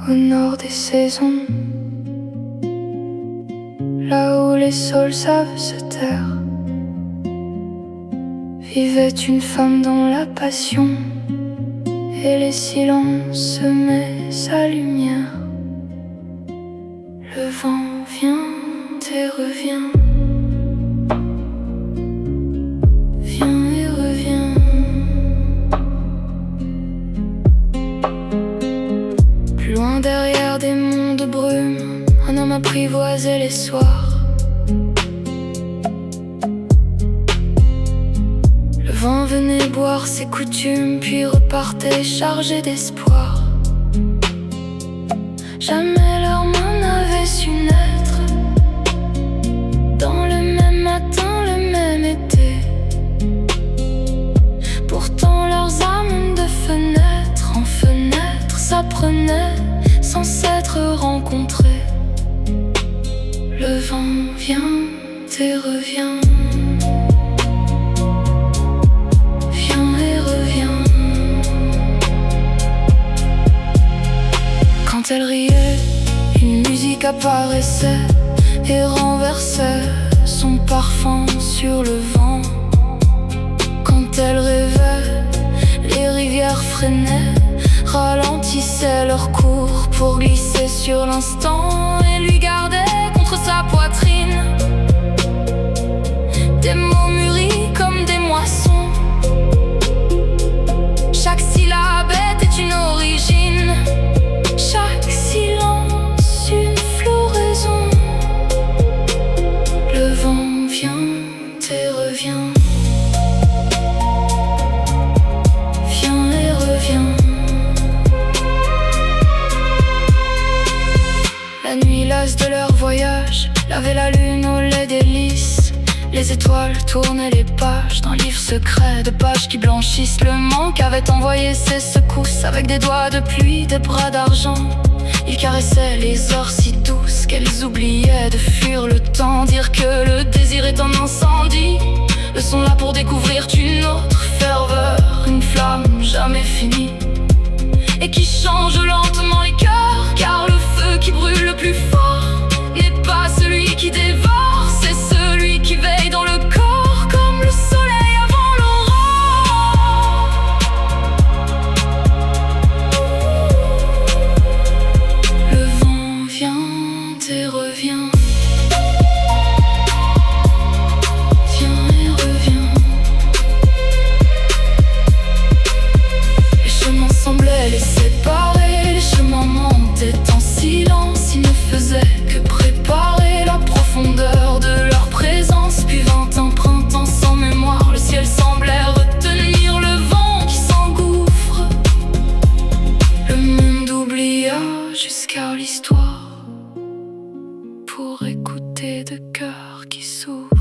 Au nord des saisons, là où les saules savent se taire, vivait une femme dont la passion et les silences semaient sa lumière. Le vent vient et revient, vient et revient. Plus loin derrière des monts de brume, un homme apprivoisait les soirs. Le vent venait boire ses coutumes, puis repartait chargé d'espoir. Jamais leurs mains n'avaient su naître dans le même matin, le même été. Pourtant leurs âmes de fenêtre en fenêtre s'apprenaient sans s'être rencontrés. Le vent vient et revient, vient et revient. Quand elle riait, une musique apparaissait et renversait son parfum sur le vent. Quand elle rêvait, les rivières freinaient, ralentissaient leur cours pour glisser sur l'instant et lui garder contre sa poitrine des mots mûris comme des moissons. Chaque syllabe était une origine, chaque silence une floraison. Le vent vient et revient, vient et revient. La nuit lasse de leur voyage lavait la lune au lait des lys. Les étoiles tournaient les pages d'un livre secret, de pages qui blanchissent. Le manque avait envoyé ses secousses avec des doigts de pluie, des bras d'argent. Il caressait les heures si douces qu'elles oubliaient de fuir le temps. Dire que le désir est un incendie, eux sont là pour découvrir une autre ferveur, une flamme jamais finie et qui change lentement les cœurs. Car le feu qui brûle le plus fort n'est pas celui qui dévore, c'est celui qui veille dans le corps comme le soleil avant l'aurore. Le vent vient et revient, vient et revient. Les chemins semblaient les séparer, les chemins montaient en silence. Ils ne faisaient que préparer la profondeur de leur présence. Puis vint un printemps sans mémoire, le ciel semblait retenir le vent qui s'engouffre. Le monde oublia jusqu'à l'histoire pour écouter de cœurs qui soufflent.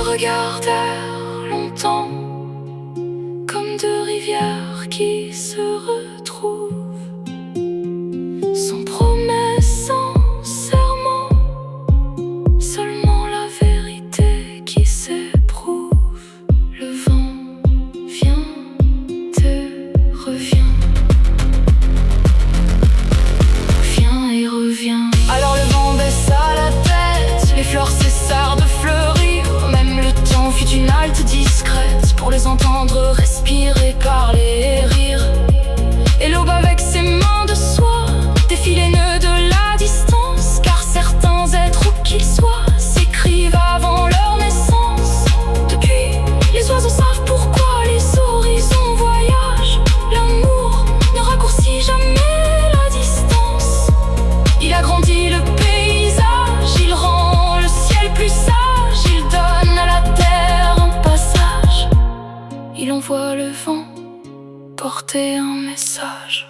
Regardèrent longtemps comme deux rivières qui se retrouvent, sans promesse, sans serment, seulement la vérité qui s'éprouve. Le vent vient et revient, vient et revient. Alors le vent baissa la tête, les fleurs cessèrent de fleurir. Même le temps fut une halte discrète pour les entendre respirer, parler et rire. Et l'aube avec ses mains de soie défie les nœuds de la distance. Car certains êtres où qu'ils soient s'écrivent avant leur naissance. Depuis, les oiseaux savent pourquoi les horizons voyagent. L'amour ne raccourcit jamais la distance. Il agrandit le paysage, il rend le ciel plus sage. Il donne à la terre un passage, il envoie le vent porter un message.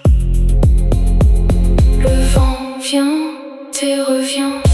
Le vent vient et revient.